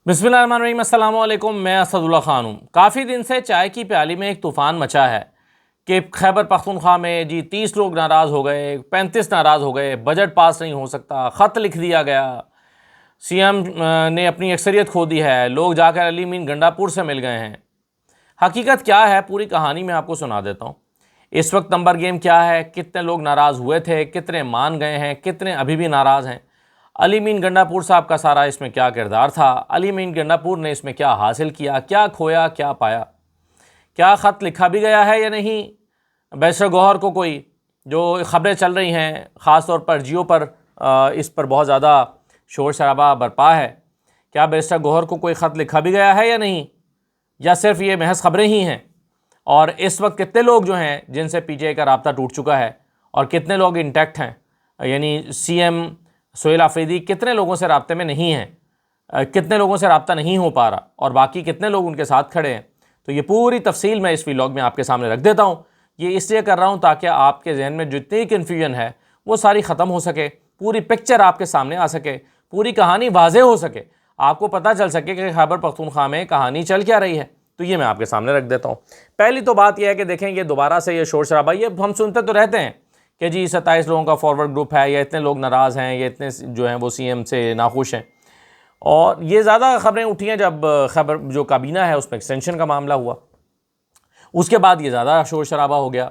बिस्मिल्लाहिर्रहमानिर्रहीम, अस्सलाम वालेकुम। मैं असदुल्ला ख़ान हूँ। काफ़ी दिन से चाय की प्याली में एक तूफ़ान मचा है कि खैबर पख्तूनख्वा में जी 30 लोग नाराज़ हो गए, 35 नाराज़ हो गए, बजट पास नहीं हो सकता, ख़त लिख दिया गया, सीएम ने अपनी अक्सरियत खो दी है, लोग जाकर अली मीन गंडापुर से मिल गए हैं। हकीकत क्या है, पूरी कहानी मैं आपको सुना देता हूँ। इस वक्त नंबर गेम क्या है, कितने लोग नाराज़ हुए थे, कितने मान गए हैं, कितने अभी भी नाराज़ हैं, अली मीन गंडापुर साहब का सारा इसमें क्या किरदार था, अली मीन गंडापुर ने इसमें क्या हासिल किया, क्या खोया क्या पाया, क्या ख़त लिखा भी गया है या नहीं। बैरिस्टर गौहर को कोई जो ख़बरें चल रही हैं, ख़ास तौर पर जियो पर इस पर बहुत ज़्यादा शोर शराबा बरपा है, क्या बैरिस्टर गौहर को कोई ख़त लिखा भी गया है या नहीं, या सिर्फ ये महज ख़बरें ही हैं। और इस वक्त कितने लोग जो हैं जिनसे पीटीआई का राब्ता टूट चुका है और कितने लोग इंटैक्ट हैं, यानी सीएम सोहेल आफरीदी कितने लोगों से राब्ते में नहीं हैं, कितने लोगों से राब्ता नहीं हो पा रहा और बाकी कितने लोग उनके साथ खड़े हैं। तो ये पूरी तफसील मैं इस व्लॉग में आपके सामने रख देता हूँ। ये इसलिए कर रहा हूँ ताकि आपके जहन में जितनी कन्फ्यूजन है वो सारी ख़त्म हो सके, पूरी पिक्चर आपके सामने आ सके, पूरी कहानी वाज़ेह हो सके, आपको पता चल सके कि खैबर पख्तूनख्वा में कहानी चल क्या रही है। तो ये मैं आपके सामने रख देता हूँ। पहली तो बात यह है कि देखें, ये दोबारा से ये शोर शराबा ये हम सुनते तो रहते हैं कि जी 27 लोगों का फॉरवर्ड ग्रुप है, या इतने लोग नाराज़ हैं, या इतने जो हैं वो सीएम से नाखुश हैं। और ये ज़्यादा ख़बरें उठी हैं जब खबर जो काबीना है उसमें एक्सटेंशन का मामला हुआ, उसके बाद ये ज़्यादा शोर शराबा हो गया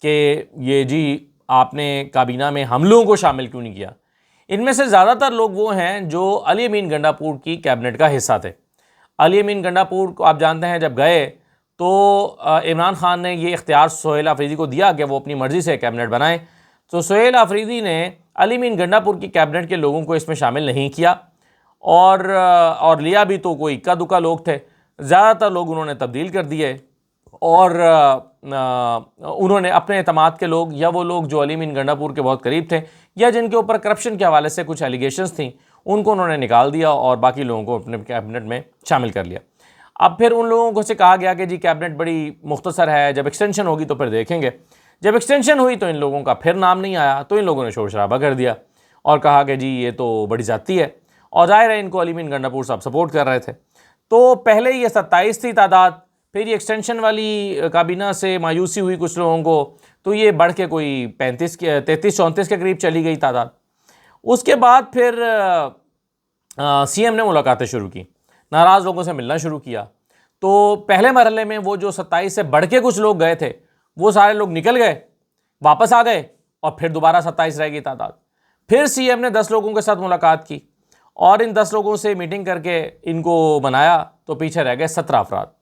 कि ये जी आपने काबीना में हम लोगों को शामिल क्यों नहीं किया। इनमें से ज़्यादातर लोग वो हैं जो अली अमीन गंडापुर की कैबिनेट का हिस्सा थे। अली अमीन गंडापुर को आप जानते हैं, जब गए तो इमरान खान ने ये इख्तियार सोहेल आफरीदी को दिया कि वो अपनी मर्ज़ी से कैबिनेट बनाएं। तो सोहेल आफरीदी ने अली अमीन गंडापुर की कैबिनेट के लोगों को इसमें शामिल नहीं किया, और लिया भी तो कोई इक्का दुक्का लोग थे। ज़्यादातर लोग उन्होंने तब्दील कर दिए और उन्होंने अपने एतमाद के लोग, या वो लोग जो अली अमीन गंडापुर के बहुत करीब थे या जिनके ऊपर करप्शन के हवाले से कुछ एलिगेशंस थी, उनको उन्होंने निकाल दिया और बाकी लोगों को अपने कैबिनेट में शामिल कर लिया। अब फिर उन लोगों को से कहा गया कि जी कैबिनेट बड़ी मुख्तसर है, जब एक्सटेंशन होगी तो फिर देखेंगे। जब एक्सटेंशन हुई तो इन लोगों का फिर नाम नहीं आया, तो इन लोगों ने शोर शराबा कर दिया और कहा कि जी ये तो बड़ी ज़्यादती है, और ज़ाहिर है इनको अली अमीन गंडापुर साहब सपोर्ट कर रहे थे। तो पहले ये 27 थी तादाद, फिर ये एक्सटेंशन वाली काबीना से मायूसी हुई कुछ लोगों को, तो ये बढ़ के कोई 33-34 के करीब चली गई तादाद। उसके बाद फिर सीएम ने मुलाकातें शुरू की, नाराज़ लोगों से मिलना शुरू किया। तो पहले मरहले में वो जो 27 से बढ़ के कुछ लोग गए थे वो सारे लोग निकल गए, वापस आ गए, और फिर दोबारा 27 रह गई तादाद। फिर सीएम ने 10 लोगों के साथ मुलाकात की और इन 10 लोगों से मीटिंग करके इनको बनाया, तो पीछे रह गए 17 अफराद।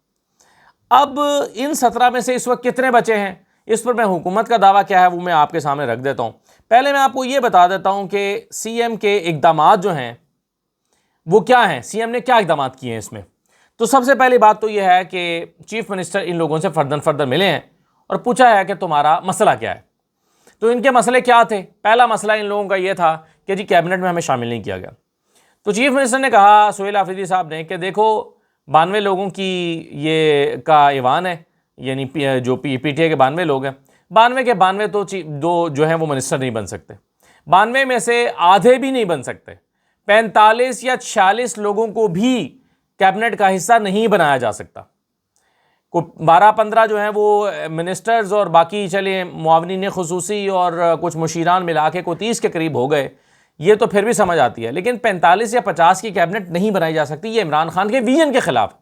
अब इन 17 में से इस वक्त कितने बचे हैं, इस पर मैं हुकूमत का दावा क्या है वो मैं आपके सामने रख देता हूँ। पहले मैं आपको ये बता देता हूँ कि सीएम के इक़दाम जो हैं वो क्या हैं, सीएम ने क्या इक़दाम किए हैं इसमें। तो सबसे पहली बात तो यह है कि चीफ मिनिस्टर इन लोगों से फर्दन फर्दर मिले हैं और पूछा है कि तुम्हारा मसला क्या है। तो इनके मसले क्या थे। पहला मसला इन लोगों का यह था कि जी कैबिनेट में हमें शामिल नहीं किया गया। तो चीफ मिनिस्टर ने कहा सोहेल आफरीदी साहब ने कि देखो 92 लोगों की ये का ईवान है, यानी जो पीटीआई के 92 लोग हैं, 92 के 92 तो दो जो हैं वो मिनिस्टर नहीं बन सकते, 92 में से आधे भी नहीं बन सकते, 45 या 46 लोगों को भी कैबिनेट का हिस्सा नहीं बनाया जा सकता। को 12-15 जो हैं वो मिनिस्टर्स और बाकी चले मुआवनीन खुसूसी और कुछ मुशीरान मिला के को 30 के करीब हो गए, ये तो फिर भी समझ आती है। लेकिन 45 या 50 की कैबिनेट नहीं बनाई जा सकती, ये इमरान खान के विजन के खिलाफ।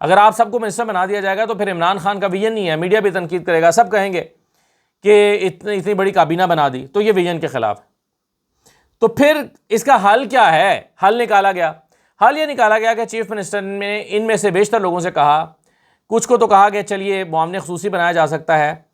अगर आप सबको मिनिस्टर बना दिया जाएगा तो फिर इमरान खान का विजन नहीं है, मीडिया भी तनकीद करेगा, सब कहेंगे कि इतनी बड़ी काबीना बना दी, तो ये विजन के खिलाफ है। तो फिर इसका हल क्या है, हल निकाला गया। हल ये निकाला गया कि चीफ मिनिस्टर ने इनमें से बेशतर लोगों से कहा, कुछ को तो कहा कि चलिए मुआवने खुसूसी बनाया जा सकता है,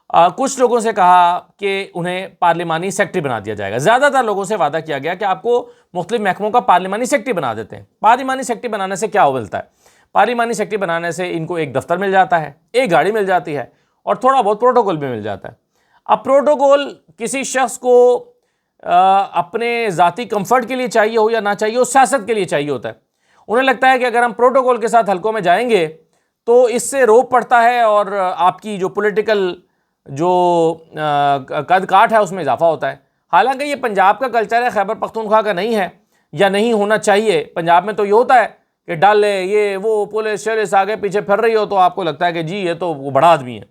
कुछ लोगों से कहा कि उन्हें पार्लिमानी सेक्रेटरी बना दिया जाएगा। ज़्यादातर लोगों से वादा किया गया कि आपको मुख्तलिफ महकमों का पार्लिमानी सेक्रेटरी बना देते हैं। पार्लिमानी सेक्रेटरी बनाने से क्या मिलता है, पार्लिमानी सेक्रेटरी बनाने से इनको एक दफ्तर मिल जाता है, एक गाड़ी मिल जाती है और थोड़ा बहुत प्रोटोकॉल भी मिल जाता है। अब प्रोटोकॉल किसी शख्स को अपने ज़ाती कंफर्ट के लिए चाहिए हो या ना चाहिए हो, सियासत के लिए चाहिए होता है। उन्हें लगता है कि अगर हम प्रोटोकॉल के साथ हलकों में जाएंगे तो इससे रोब पड़ता है और आपकी जो पॉलिटिकल जो कद काठ है उसमें इजाफा होता है। हालांकि ये पंजाब का कल्चर है, खैबर पख्तूनख्वा का नहीं है या नहीं होना चाहिए। पंजाब में तो ये होता है कि डाले ये वो पुलिस शरिस आगे पीछे फिर रही हो तो आपको लगता है कि जी ये तो वो बड़ा आदमी है।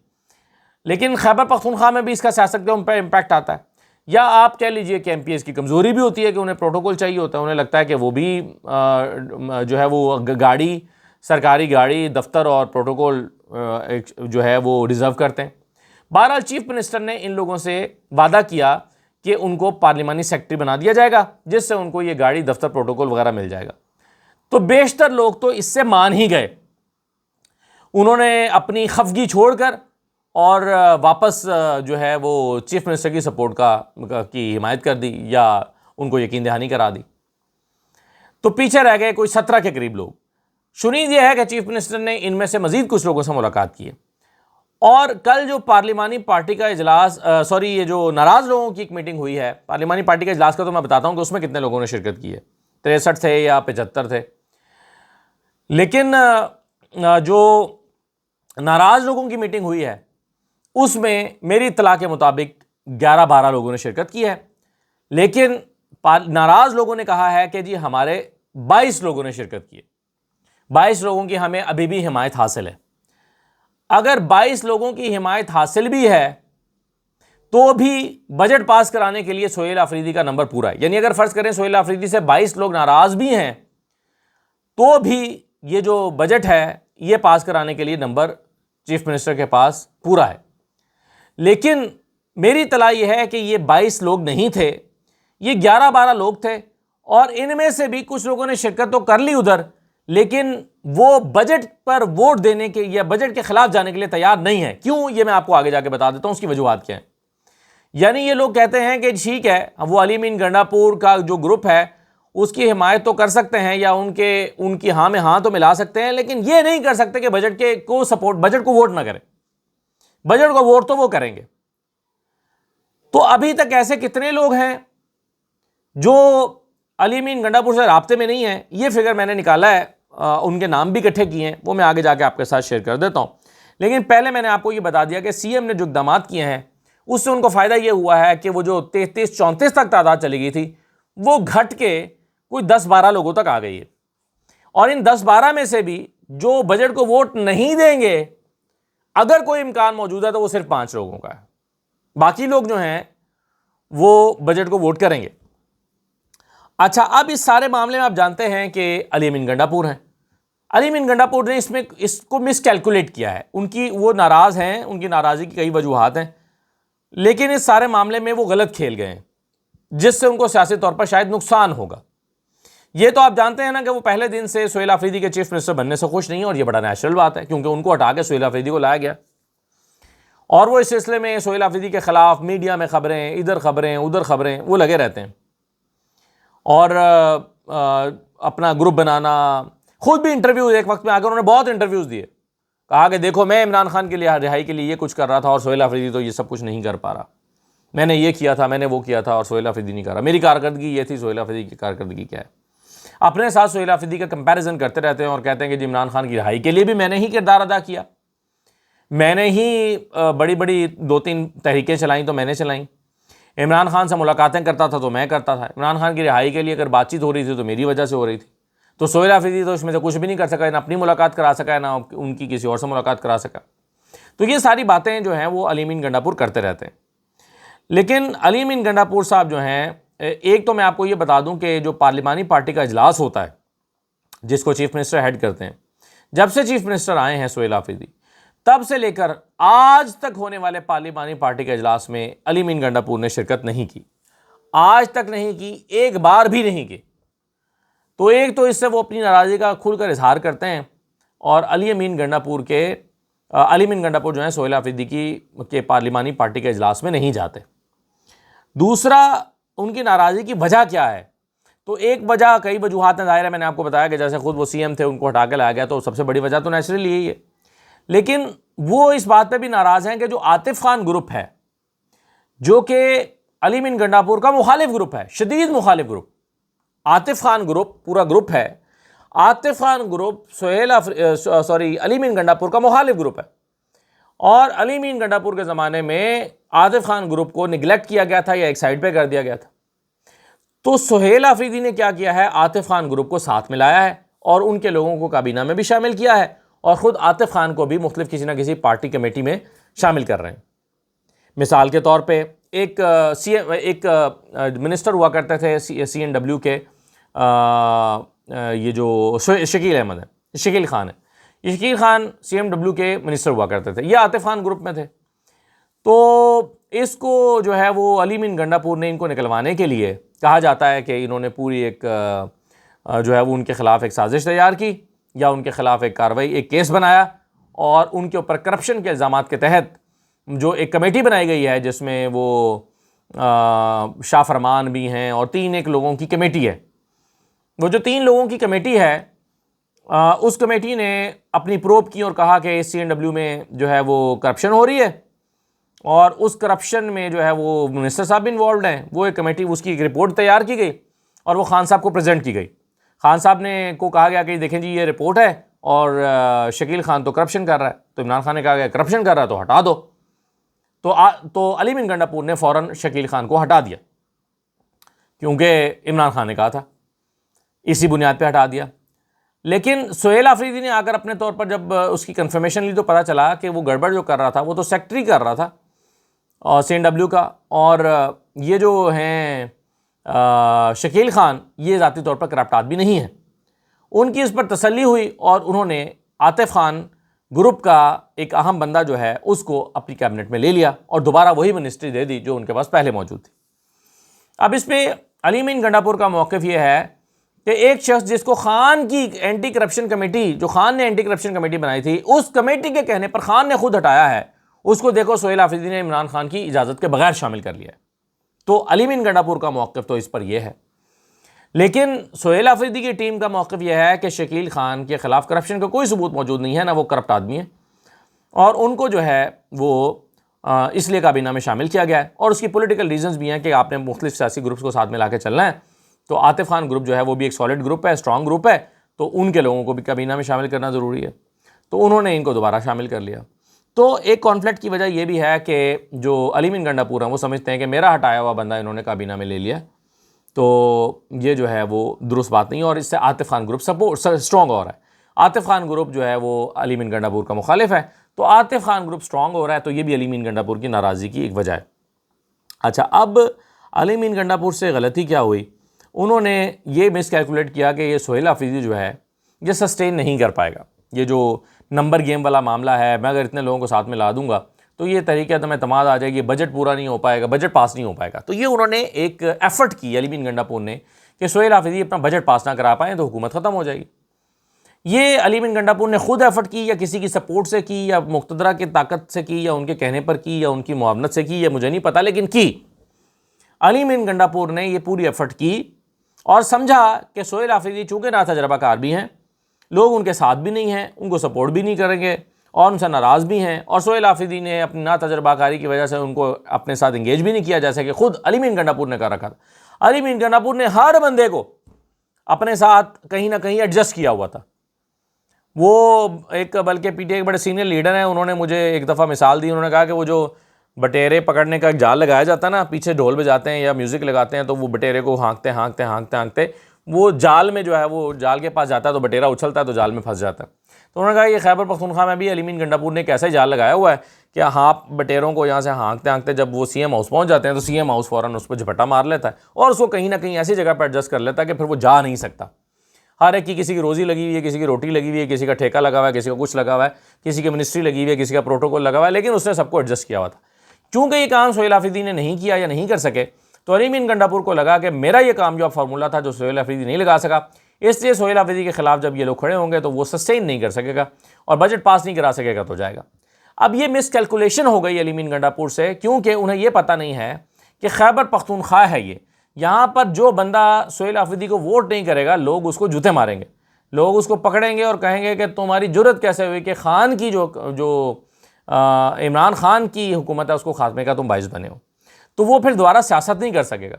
लेकिन खैबर पख्तूनख्वा में भी इसका सियासत के उन पर इम्पैक्ट आता है। या आप कह लीजिए कि एमपीएस की कमज़ोरी भी होती है कि उन्हें प्रोटोकॉल चाहिए होता है, उन्हें लगता है कि वो भी जो है वो गाड़ी, सरकारी गाड़ी, दफ्तर और प्रोटोकॉल जो है वो रिज़र्व करते हैं। बहरहाल चीफ मिनिस्टर ने इन लोगों से वादा किया कि उनको पार्लिमानी सेक्रेटरी बना दिया जाएगा, जिससे उनको ये गाड़ी, दफ्तर, प्रोटोकॉल वगैरह मिल जाएगा। तो बेशतर लोग तो इससे मान ही गए। उन्होंने अपनी खफगी छोड़कर और वापस जो है वो चीफ मिनिस्टर की सपोर्ट की हिमायत कर दी या उनको यकीन दहानी करा दी। तो पीछे रह गए कोई 17 के करीब लोग। शुनीद यह है कि चीफ मिनिस्टर ने इनमें से मजीद कुछ लोगों से मुलाकात की है। और कल जो पार्लिमानी पार्टी का इजलास, ये जो नाराज़ लोगों की एक मीटिंग हुई है, पार्लिमानी पार्टी का इजलास का तो मैं बताता हूँ कि उसमें कितने लोगों ने शिरकत की है। 63 थे या 75 थे। लेकिन जो नाराज़ लोगों की मीटिंग हुई है उसमें मेरी इत्तला के मुताबिक 11-12 लोगों ने शिरकत की है। लेकिन नाराज़ लोगों ने कहा है कि जी हमारे 22 लोगों ने शिरकत की है। 22 लोगों की हमें अभी भी हिमायत हासिल है। अगर 22 लोगों की हिमायत हासिल भी है तो भी बजट पास कराने के लिए सोहेल आफरीदी का नंबर पूरा है। यानी अगर फ़र्ज़ करें सोहेल आफरीदी से 22 लोग नाराज़ भी हैं तो भी ये जो बजट है ये पास कराने के लिए नंबर चीफ मिनिस्टर के पास पूरा है। लेकिन मेरी इत्तला यह है कि ये 22 लोग नहीं थे, ये 11-12 लोग थे। और इनमें से भी कुछ लोगों ने शिरकत तो कर ली उधर, लेकिन वो बजट पर वोट देने के या बजट के खिलाफ जाने के लिए तैयार नहीं है। क्यों, ये मैं आपको आगे जाके बता देता हूं उसकी वजूहात क्या है। यानी ये लोग कहते हैं कि ठीक है, वो अली मीन गंडापुर का जो ग्रुप है उसकी हिमायत तो कर सकते हैं या उनकी हाँ में हाँ तो मिला सकते हैं, लेकिन ये नहीं कर सकते कि बजट को वोट ना करें। बजट को वोट तो वो करेंगे। तो अभी तक ऐसे कितने लोग हैं जो अली मीन गंडापुर से राब्ते में नहीं है, ये फिगर मैंने निकाला है, उनके नाम भी इकट्ठे किए हैं, वो मैं आगे जाके आपके साथ शेयर कर देता हूं। लेकिन पहले मैंने आपको ये बता दिया कि सीएम ने जो इक़दाम किए हैं उससे उनको फ़ायदा ये हुआ है कि वो जो 33-34 तक तादाद चली गई थी वो घट के कोई 10-12 लोगों तक आ गई है। और इन 10-12 में से भी जो बजट को वोट नहीं देंगे, अगर कोई इम्कान मौजूद है तो वो सिर्फ 5 लोगों का है। बाकी लोग जो हैं वो बजट को वोट करेंगे। अच्छा, अब इस सारे मामले में आप जानते हैं कि अली मीन गंडापुर हैं। अली मीन गंडापुर ने इसको मिसकैलकुलेट किया है। वो नाराज़ हैं, उनकी नाराज़गी की कई वजूहात हैं, लेकिन इस सारे मामले में वो गलत खेल गए हैं, जिससे उनको सियासी तौर पर शायद नुकसान होगा। ये तो आप जानते हैं ना कि वो पहले दिन से सोहेल आफरीदी के चीफ मिनिस्टर बनने से खुश नहीं है, और ये बड़ा नेचुरल बात है क्योंकि उनको हटा के सोहेल आफरीदी को लाया गया। और वो इस सिलसिले में सोहेल आफरीदी के खिलाफ मीडिया में खबरें, इधर खबरें उधर खबरें, वो लगे रहते हैं। और अपना ग्रुप बनाना, खुद भी इंटरव्यू एक वक्त में आकर उन्होंने बहुत इंटरव्यूज़ दिए, कहा कि देखो मैं इमरान खान के लिए रिहाई के लिए ये कुछ कर रहा था और सोहेल आफरीदी तो ये सब कुछ नहीं कर पा रहा। मैंने ये किया था, मैंने वो किया था और सोहेल आफरीदी नहीं कर रहा। मेरी कारकर्दगी ये थी, सोहेल आफरीदी की कारकर्दगी क्या है। अपने साथ सोहेल आफरीदी का कंपैरिजन करते रहते हैं और कहते हैं कि जी इमरान खान की रिहाई के लिए भी मैंने ही किरदार अदा किया, मैंने ही बड़ी बड़ी 2-3 तहरीकें चलाई तो मैंने चलाई, इमरान खान से मुलाकातें करता था तो मैं करता था, इमरान खान की रिहाई के लिए अगर बातचीत हो रही थी तो मेरी वजह से हो रही थी। तो सोहेल आफरीदी तो इसमें से कुछ भी नहीं कर सका, ना अपनी मुलाकात करा सका, ना उनकी किसी और से मुलाकात करा सका। तो ये सारी बातें जो हैं वो अली मीन गंडापुर करते रहते हैं। लेकिन अली मीन गंडापुर साहब जो हैं, एक तो मैं आपको ये बता दूं कि जो पार्लिमानी पार्टी का इजलास होता है जिसको चीफ मिनिस्टर हेड करते हैं, जब से चीफ मिनिस्टर आए हैं सोहेल आफरीदी, तब से लेकर आज तक होने वाले पार्लिमानी पार्टी के इजलास में अली मीन गंडापुर ने शिरकत नहीं की, आज तक नहीं की, एक बार भी नहीं की। तो एक तो इससे वो अपनी नाराज़गी का खुलकर इजहार करते हैं और अली मीन गंडापुर जो है सोहेल आफरीदी के पार्लिमानी पार्टी के इजलास में नहीं जाते। दूसरा, उनकी नाराज़गी की वजह क्या है? तो एक वजह, कई वजूहात हैं, ज़ाहिर है मैंने आपको बताया कि जैसे खुद वो सीएम थे, उनको हटा के लाया गया, तो सबसे बड़ी वजह तो नेचुरली यही है। लेकिन वो इस बात पे भी नाराज़ हैं कि जो आतिफ खान ग्रुप है, जो कि अली मीन गंडापुर का मुखालिफ ग्रुप है, शदीद मुखालिफ ग्रुप, आतिफ खान ग्रुप पूरा ग्रुप है, आतिफ खान ग्रुप अली मीन गंडापुर का मुखालिफ ग्रुप है। और अली मीन गंडापुर के ज़माने में आतिफ खान ग्रुप को निगलेक्ट किया गया था या एक साइड पे कर दिया गया था। तो सोहेल आफरीदी ने क्या किया है, आतिफ खान ग्रुप को साथ मिलाया है और उनके लोगों को काबीना में भी शामिल किया है और ख़ुद आतिफ खान को भी मुख्तलिफ किसी ना किसी पार्टी कमेटी में शामिल कर रहे हैं। मिसाल के तौर पे एक मिनिस्टर हुआ करते थे CNW के, ये जो शकील अहमद है, शकील खान है, ये शकील खान CMW के मिनिस्टर हुआ करते थे, ये आतिफ खान ग्रुप में थे। तो इसको जो है वो अली मीन गंडापुर ने इनको निकलवाने के लिए कहा जाता है कि इन्होंने पूरी एक जो है वो उनके ख़िलाफ़ एक साजिश तैयार की या उनके ख़िलाफ़ एक कार्रवाई, एक केस बनाया और उनके ऊपर करप्शन के इल्ज़ामात के तहत जो एक कमेटी बनाई गई है जिसमें वो शाह फरमान भी हैं और 3 लोगों की कमेटी है। वो जो 3 लोगों की कमेटी है उस कमेटी ने अपनी प्रोब की और कहा कि CNW में जो है वो करप्शन हो रही है और उस करप्शन में जो है वो मिनिस्टर साहब भी इन्वॉल्व हैं। वो एक कमेटी, उसकी एक रिपोर्ट तैयार की गई और वो खान साहब को प्रेजेंट की गई। खान साहब ने को कहा गया कि देखें जी ये रिपोर्ट है और शकील खान तो करप्शन कर रहा है। तो इमरान खान ने कहा गया करप्शन कर रहा है तो हटा दो। तो अली मीन गंडापुर ने फ़ौरन शकील खान को हटा दिया क्योंकि इमरान खान ने कहा था, इसी बुनियाद पे हटा दिया। लेकिन सुहेल आफरीदी ने आकर अपने तौर पर जब उसकी कंफर्मेशन ली तो पता चला कि वो गड़बड़ जो कर रहा था वो तो सेक्रेटरी कर रहा था और CNW का, और ये जो हैं शकील खान ये ज़ाती तौर पर करप्ट आदमी नहीं है। उनकी इस पर तसल्ली हुई और उन्होंने आतिफ खान ग्रुप का एक अहम बंदा जो है उसको अपनी कैबिनेट में ले लिया और दोबारा वही मिनिस्ट्री दे दी जो उनके पास पहले मौजूद थी। अब इस पर अली मीन गंडापुर का मौक़िफ़ ये है कि एक शख्स जिसको खान की एंटी करप्शन कमेटी, जो खान ने एंटी करप्शन कमेटी बनाई थी, उस कमेटी के कहने पर खान ने खुद हटाया है, उसको देखो सुहेल आफरीदी ने इमरान खान की इजाज़त के बगैर शामिल कर लिया है। तो अली मीन गंडापुर का मौक़िफ़ तो इस पर यह है। लेकिन सुहेल आफरीदी की टीम का मौक़िफ़ यह है कि शकील खान के ख़िलाफ़ करप्शन का कोई सबूत मौजूद नहीं है, ना वो करप्ट आदमी है और उनको जो है वो इसलिए काबीना में शामिल किया गया है। और उसकी पॉलिटिकल रीजंस भी हैं कि आपने मुख्तलिफ सियासी ग्रुप्स को साथ में ला के चलना है। तो आतिफ खान ग्रुप जो है वो भी एक सॉलिड ग्रुप है, स्ट्रॉन्ग ग्रुप है, तो उनके लोगों को भी काबीना में शामिल करना ज़रूरी है। तो उन्होंने इनको दोबारा शामिल कर लिया। तो एक कॉन्फ्लिक्ट की वजह यह भी है कि जो अली मीन गंडापुर हैं वो समझते हैं कि मेरा हटाया हुआ बंदा इन्होंने काबीना में ले लिया, तो ये जो है वो दुरुस्त बात नहीं, और इससे आतिफ खान ग्रुप स्ट्रॉन्ग हो रहा है। आतिफ खान ग्रुप जो है वो अली मीन गंडापुर का मुखालिफ है, तो आतिफ खान ग्रुप स्ट्रॉन्ग हो रहा है, तो ये भी अली मीन गंडापुर की नाराज़गी की एक वजह है। अच्छा, अब अली मीन गंडापुर से गलती क्या हुई, उन्होंने ये मिसकैलकुलेट किया कि ये सुहेल आफरीदी जो है ये सस्टेन नहीं कर पाएगा। ये जो नंबर गेम वाला मामला है, मैं अगर इतने लोगों को साथ में ला दूंगा तो ये तरीक़े तो एतमाद आ जाएगी, बजट पूरा नहीं हो पाएगा, बजट पास नहीं हो पाएगा। तो ये उन्होंने एक एफ़र्ट की अली मीन गंडापुर ने कि सुहेल आफरीदी अपना बजट पास ना करा पाएँ तो हुकूमत ख़त्म हो जाएगी। ये अली मीन गंडापुर ने खुद एफ़र्ट की या किसी की सपोर्ट से की या मुक़्तदरा की ताकत से की या उनके कहने पर की या उनकी मुआवनत से की, या मुझे नहीं पता, लेकिन की। अली मीन गंडापुर ने ये पूरी एफ़र्ट की और समझा कि सुहेल आफरीदी चूँकि ना तजर्बाकार भी हैं, लोग उनके साथ भी नहीं हैं, उनको सपोर्ट भी नहीं करेंगे और उनसे नाराज़ भी हैं, और सुहेल आफरीदी ने अपनी ना तजर्बाकारी की वजह से उनको अपने साथ इंगेज भी नहीं किया, जैसे कि खुद अली मीन गंडापुर ने कर रखा था। अली मीन गंडापुर ने हर बंदे को अपने साथ कहीं ना कहीं एडजस्ट किया हुआ था। वो एक बल्कि PTI के बड़े सीनियर लीडर हैं, उन्होंने मुझे एक दफ़ा मिसाल दी। उन्होंने कहा कि वो जो बटेरे पकड़ने का एक जाल लगाया जाता है ना, पीछे ढोल बजाते हैं या म्यूज़िक लगाते हैं, तो वो बटेरे को हाँकते हाँकते हाँकते हाँकते वो जाल में जो है वो जाल के पास जाता है, तो बटेरा उछलता है तो जाल में फंस जाता है। तो उन्होंने कहा ये खैबर पख्तूनख्वा में भी अली मीन गंडापुर ने एक ऐसा ही जाल लगाया हुआ है कि हाँ, बटेरों को यहाँ से हाँकते हाँकते जब वो CM हाउस पहुँच जाते हैं तो CM हाउस फ़ौरन उस पर झपट्टा मार लेता है और उसको कहीं ना कहीं ऐसी जगह पर एडजस्ट कर लेता है कि फिर वो जा नहीं सकता। हर एक की किसी की रोज़ी लगी हुई है, किसी की रोटी लगी हुई है, किसी का ठेका लगा हुआ है, किसी का कुछ लगा हुआ है, किसी की मिनिस्ट्री लगी हुई है, किसी का प्रोटोकॉल लगा हुआ है, लेकिन उसने सबको एडजस्ट किया हुआ था। चूँकि ये काम सुहेल आफरीदी ने नहीं किया या नहीं कर सके, तो अली मीन गंडापुर को लगा कि मेरा ये कामयाब फार्मूला था जो सुहेल आफरीदी नहीं लगा सका, इसलिए सुहेल आफरीदी के खिलाफ जब ये लोग खड़े होंगे तो वो सस्टेन नहीं कर सकेगा और बजट पास नहीं करा सकेगा तो जाएगा। अब ये मिसकैलकुलेशन हो गई अली मीन गंडापुर से, क्योंकि उन्हें ये पता नहीं है कि खैबर पख्तूनख्वा है ये, यहाँ पर जो बंदा सुहेल आफरीदी को वोट नहीं करेगा लोग उसको जूते मारेंगे, लोग उसको पकड़ेंगे और कहेंगे कि तुम्हारी जुर्रत कैसे हुई कि खान की जो इमरान खान की हुकूमत है उसको खात्मे का तुम बाइस बने हो। तो वो फिर दोबारा सियासत नहीं कर सकेगा।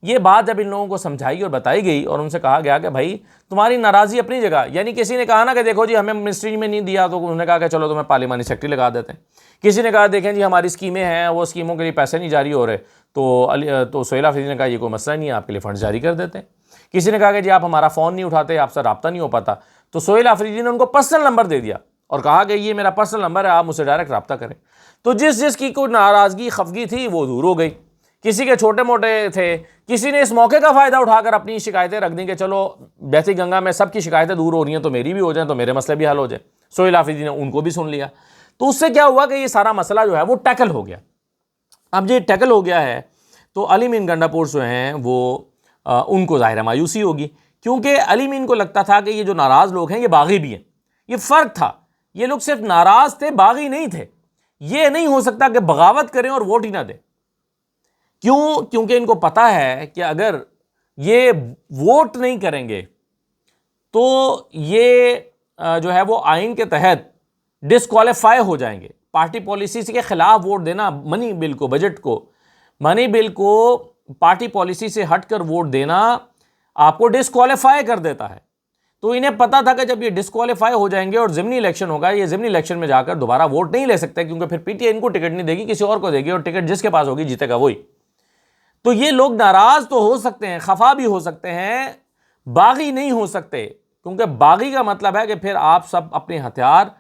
ये बात जब इन लोगों को समझाई और बताई गई और उनसे कहा गया कि भाई तुम्हारी नाराज़गी अपनी जगह, यानी किसी ने कहा ना कि देखो जी हमें मिनिस्ट्री में नहीं दिया, तो उन्होंने कहा कि चलो तुम्हें पार्लिमानी सेक्रेटरी लगा देते हैं। किसी ने कहा देखें जी हमारी स्कीमें हैं, वो स्कीमों के लिए पैसे नहीं जारी हो रहे, तो सुहेल आफरीदी ने कहा ये कोई मसला नहीं है, आपके लिए फ़ंड जारी कर देते हैं। किसी ने कहा कि जी आप हमारा फ़ोन नहीं उठाते, आपसे रब्ता नहीं हो पाता, तो सोहेल आफरीदी ने उनको पर्सनल नंबर दे दिया और कहा कि ये मेरा पर्सनल नंबर है, आप मुझसे डायरेक्ट रब्ता करें। तो जिस की कोई नाराज़गी खफगी थी वो दूर हो गई। किसी के छोटे मोटे थे, किसी ने इस मौके का फ़ायदा उठाकर अपनी शिकायतें रख दी कि चलो बहती गंगा में सबकी शिकायतें दूर हो रही हैं तो मेरी भी हो जाए, तो मेरे मसले भी हल हो जाए। सोहेल आफरीदी ने उनको भी सुन लिया। तो उससे क्या हुआ कि ये सारा मसला जो है वो टैकल हो गया। अब ये टैकल हो गया है तो अली मीन गंडापुर जो हैं वो उनको ज़ाहिर मायूसी होगी, क्योंकि अली मीन को लगता था कि ये जो नाराज़ लोग हैं ये बागी भी हैं। ये फ़र्क था, ये लोग सिर्फ नाराज़ थे, बागी नहीं थे। ये नहीं हो सकता कि बगावत करें और वोट ही ना दें। क्यों? क्योंकि इनको पता है कि अगर ये वोट नहीं करेंगे तो ये जो है वो आइन के तहत डिस्क्वालीफाई हो जाएंगे। पार्टी पॉलिसी के खिलाफ वोट देना, मनी बिल को, बजट को, मनी बिल को पार्टी पॉलिसी से हटकर वोट देना आपको डिस्क्वालीफाई कर देता है। तो इन्हें पता था कि जब ये डिस्क्वालीफाई हो जाएंगे और ज़िमनी इलेक्शन होगा, ये ज़िमनी इलेक्शन में जाकर दोबारा वोट नहीं ले सकते, क्योंकि फिर पीटीआई इनको टिकट नहीं देगी, किसी और को देगी, और टिकट जिसके पास होगी जीतेगा वही। तो ये लोग नाराज़ तो हो सकते हैं, खफा भी हो सकते हैं, बागी नहीं हो सकते, क्योंकि बागी का मतलब है कि फिर आप सब अपने हथियार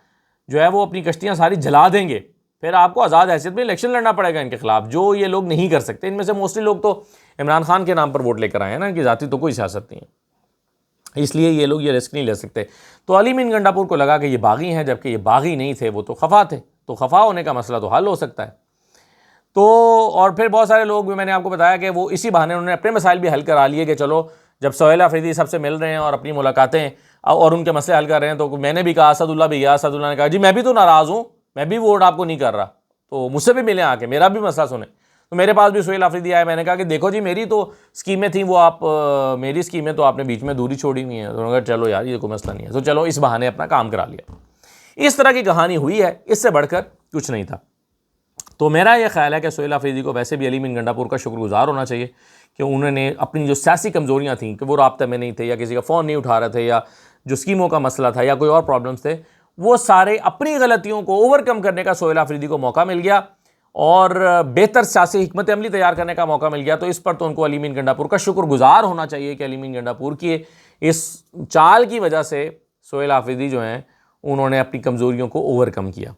जो है वो अपनी कश्तियाँ सारी जला देंगे, फिर आपको आज़ाद हैसियत में इलेक्शन लड़ना पड़ेगा इनके खिलाफ, जो ये लोग नहीं कर सकते। इनमें से मोस्टली लोग तो इमरान खान के नाम पर वोट लेकर आए हैं ना, कि ज़ाती तो कोई सियासत नहीं है, इसलिए ये लोग ये रिस्क नहीं ले सकते। तो अली मीन गंडापुर को लगा कि ये बागी हैं, जबकि ये बागी नहीं थे, वो तो खफा थे। तो खफा होने का मसला तो हल हो सकता है। तो और फिर बहुत सारे लोग भी, मैंने आपको बताया कि वो इसी बहाने उन्होंने अपने मसाइल भी हल करा लिए कि चलो जब सोहेल आफरीदी सबसे मिल रहे हैं और अपनी मुलाकातें और उनके मसले हल कर रहे हैं, तो मैंने भी कहा, असदुल्ला भी गया, असदुल्ला ने कहा जी मैं भी तो नाराज़ हूँ, मैं भी वोट आपको नहीं कर रहा, तो मुझसे भी मिलें आके, मेरा भी मसला सुने। तो मेरे पास भी सोहेल आफरीदी आया, मैंने कहा कि देखो जी मेरी तो स्कीमें थी, वो आप मेरी स्कीमें तो आपने बीच में दूरी छोड़ी हुई है। तो उन्होंने कहा चलो यार ये कोई मसला नहीं है, तो चलो इस बहाने अपना काम करा लिया। इस तरह की कहानी हुई है, इससे बढ़कर कुछ नहीं था। तो मेरा ये ख्याल है कि सोहेल आफरीदी को वैसे भी अली मीन गंडापुर का शुक्रगुजार होना चाहिए कि उन्होंने अपनी जो सियासी कमज़ोरियाँ थीं, कि वो राब्ते में नहीं थे या किसी का फ़ोन नहीं उठा रहे थे या जो स्कीमों का मसला था या कोई और प्रॉब्लम्स थे, वो सारे अपनी गलतियों को ओवरकम करने का सोहेल आफरीदी को मौका मिल गया और बेहतर सियासी हिकमत अमली तैयार करने का मौका मिल गया। तो इस पर तो उनको अली मीन गंडापुर का शुक्रगुजार होना चाहिए कि अली मीन गंडापुर की इस चाल की वजह से सोहेल आफरीदी जो हैं उन्होंने अपनी कमज़ोरियों को ओवरकम किया।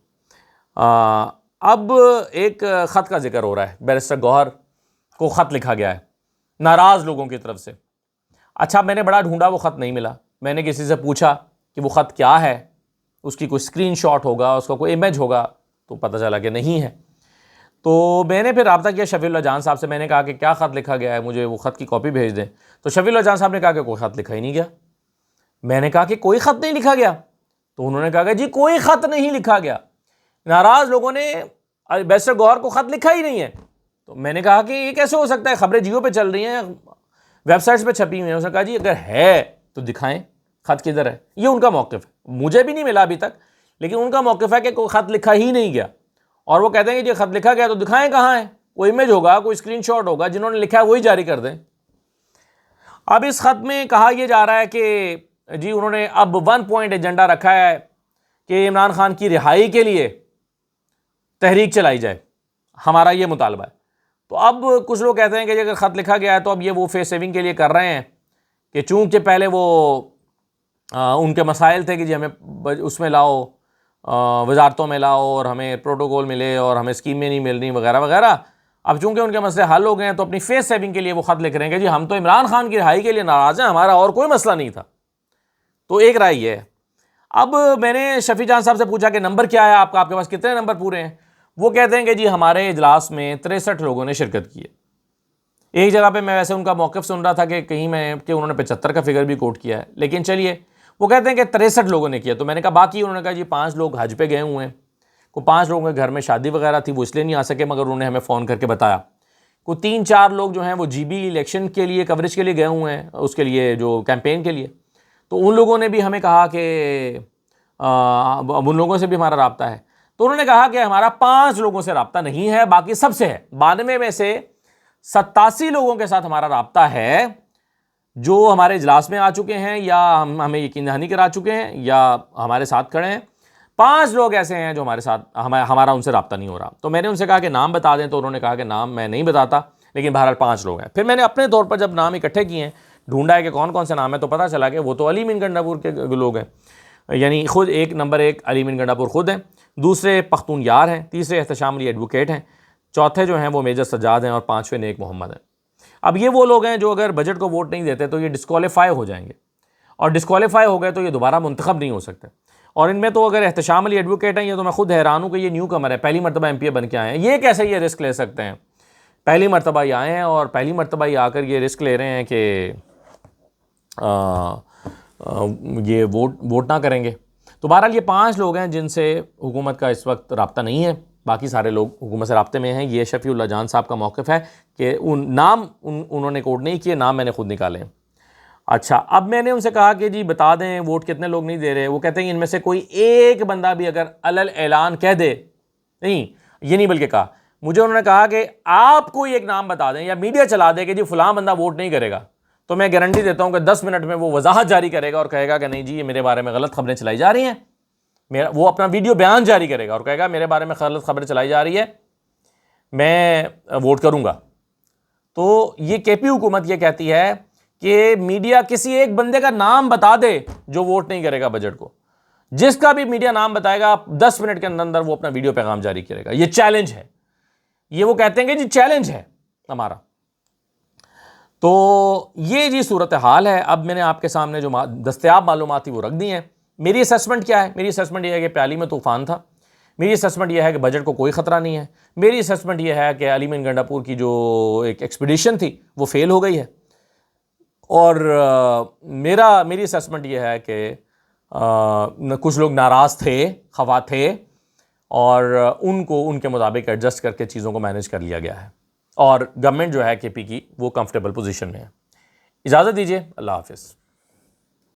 अब एक ख़त का जिक्र हो रहा है, बैरिस्टर गौहर को ख़त लिखा गया है नाराज़ लोगों की तरफ से। अच्छा, मैंने बड़ा ढूंढा, वो ख़त नहीं मिला। मैंने किसी से पूछा कि वो ख़त क्या है, उसकी कोई स्क्रीनशॉट होगा, उसका कोई इमेज होगा, तो पता चला कि नहीं है। तो मैंने फिर रब्ता किया शफीउल्लाह जान साहब से, मैंने कहा कि क्या ख़त लिखा गया है, मुझे वो ख़त की कॉपी भेज दें। तो शफीउल्लाह जान साहब ने कहा कि कोई ख़त लिखा ही नहीं गया। मैंने कहा कि कोई ख़त नहीं लिखा गया, तो उन्होंने कहा कि जी कोई ख़त नहीं लिखा गया, नाराज़ लोगों ने बैरिस्टर गौहर को ख़त लिखा ही नहीं है। तो मैंने कहा कि ये कैसे हो सकता है, खबरें जियो पे चल रही हैं, वेबसाइट्स पे छपी हुई हैं। उसने कहा जी अगर है तो दिखाएं, ख़त किधर है। ये उनका मौक़िफ़ है, मुझे भी नहीं मिला अभी तक, लेकिन उनका मौक़िफ़ है कि कोई ख़त लिखा ही नहीं गया। और वो कहते हैं कि जो ख़त लिखा गया तो दिखाएं कहाँ है, कोई इमेज होगा, कोई स्क्रीनशॉट होगा, जिन्होंने लिखा है वही जारी कर दें। अब इस ख़त में कहा यह जा रहा है कि जी उन्होंने अब 1 पॉइंट एजेंडा रखा है कि इमरान खान की रिहाई के लिए तहरीक चलाई जाए, हमारा ये मुतालबा है। तो अब कुछ लोग कहते हैं कि अगर ख़त लिखा गया है तो अब ये वो फेस सेविंग के लिए कर रहे हैं कि चूँकि पहले वो उनके मसाइल थे कि जी हमें उसमें लाओ, वजारतों में लाओ और हमें प्रोटोकॉल मिले और हमें स्कीमें नहीं मिल रही वगैरह वगैरह। अब चूँकि उनके मसले हल हो गए हैं तो अपनी फेस सेविंग के लिए वो ख़त लिख रहे हैं कि जी हम तो इमरान खान की रिहाई के लिए नाराज़ हैं, हमारा और कोई मसला नहीं था। तो एक राय ये है। अब मैंने शफी जान साहब से पूछा कि नंबर क्या है आपका, आपके पास कितने नंबर पूरे हैं। वो कहते हैं कि जी हमारे इजलास में 63 लोगों ने शिरकत की है। एक जगह पे मैं वैसे उनका मौक़िफ़ सुन रहा था कि कहीं मैं कि उन्होंने 75 का फिगर भी कोट किया है, लेकिन चलिए वो कहते हैं कि 63 लोगों ने किया। तो मैंने कहा बाकी, उन्होंने कहा जी 5 लोग हज पे गए हुए हैं, को 5 लोगों के घर में शादी वगैरह थी, वो इसलिए नहीं आ सके, मगर उन्होंने हमें फ़ोन करके बताया। को 3-4 लोग जो हैं वो GB इलेक्शन के लिए कवरेज के लिए गए हुए हैं, उसके लिए जो कैंपेन के लिए। तो उन लोगों ने भी हमें कहा कि उन लोगों से भी हमारा रब्ता है। तो उन्होंने कहा कि हमारा 5 लोगों से रब्ता नहीं है, बाकी सबसे है। 92 में से 87 लोगों के साथ हमारा रब्ता है, जो हमारे इजलास में आ चुके हैं या हमें यकीन दहानी करा चुके हैं या हमारे साथ खड़े हैं। 5 लोग ऐसे हैं जो हमारे साथ हमारा उनसे रब्ता नहीं हो रहा। तो मैंने उनसे कहा कि नाम बता दें, तो उन्होंने कहा कि नाम मैं नहीं बताता, लेकिन बहरहाल 5 लोग हैं। फिर मैंने अपने तौर पर जब नाम इकट्ठे किए हैं, ढूंढा है कि कौन कौन से नाम है, तो पता चला कि वो तो अली मीन गंडापुर के लोग हैं, यानी ख़ुद नंबर 1 अली मीन गंडापुर ख़ुद हैं, दूसरे पख्तून यार हैं, तीसरे एहतशाम अली एडवोकेट हैं, चौथे जो हैं वो मेजर सज्जाद हैं और पाँचवें नेक मोहम्मद हैं। अब ये वो लोग हैं जो अगर बजट को वोट नहीं देते तो ये डिस्क्वालीफाई हो जाएंगे, और डिस्क्वालीफाई हो गए तो ये दोबारा मुंतखब नहीं हो सकते। और इनमें तो अगर एहतशाम अली एडवोकेट हैं, ये तो मैं खुद हैरान हूँ कि ये न्यू कमर है, पहली मरतबा MPA बन के आए हैं, ये कैसे ये रिस्क ले सकते हैं? पहली मरतबा ये आए हैं और पहली मरतबा ये आकर ये रिस्क ले रहे हैं कि ये वोट ना करेंगे। तो बहरहाल ये 5 लोग हैं जिनसे हुकूमत का इस वक्त रब्ता नहीं है, बाकी सारे लोग हुकूमत से रब्ते में हैं। ये शफ़ीउल्लाह जान साहब का मौक़िफ़ है कि उन्होंने कोट नहीं किए, नाम मैंने खुद निकाले। अच्छा, अब मैंने उनसे कहा कि जी बता दें वोट कितने लोग नहीं दे रहे। वो कहते हैं इनमें से कोई एक बंदा भी अगर अलल ऐलान कह दे, नहीं ये नहीं बल्कि कहा, मुझे उन्होंने कहा कि आप कोई एक नाम बता दें या मीडिया चला दे कि जी फ़लाँ बंदा वोट नहीं करेगा, तो मैं गारंटी देता हूं कि 10 मिनट में वो वजाहत जारी करेगा और कहेगा कि नहीं जी ये मेरे बारे में गलत खबरें चलाई जा रही हैं। वो अपना वीडियो बयान जारी करेगा और कहेगा मेरे बारे में गलत खबरें चलाई जा रही है, मैं वोट करूंगा। तो ये KP हुकूमत ये कहती है कि मीडिया किसी एक बंदे का नाम बता दे जो वोट नहीं करेगा बजट को, जिसका भी मीडिया नाम बताएगा 10 मिनट के अंदर वो अपना वीडियो पैगाम जारी करेगा। ये चैलेंज है, ये वो कहते हैं कि जी चैलेंज है हमारा। तो ये जी सूरत हाल है। अब मैंने आपके सामने जो दस्तयाब मालूमात थी वो रख दी हैं। मेरी असेसमेंट क्या है? मेरी असेसमेंट यह है कि प्याली में तूफ़ान था। मेरी असेसमेंट यह है कि बजट को कोई ख़तरा नहीं है। मेरी असेसमेंट यह है कि अली मीन गंडापुर की जो एक एक्सपीडिशन थी वो फेल हो गई है। और मेरी असेसमेंट यह है कि कुछ लोग नाराज़ थे, खफा थे, और उनको उनके मुताबिक एडजस्ट करके चीज़ों को मैनेज कर लिया गया है, और गवर्नमेंट जो है KP की वो कंफर्टेबल पोजीशन में है। इजाज़त दीजिए, अल्लाह हाफ़िज़।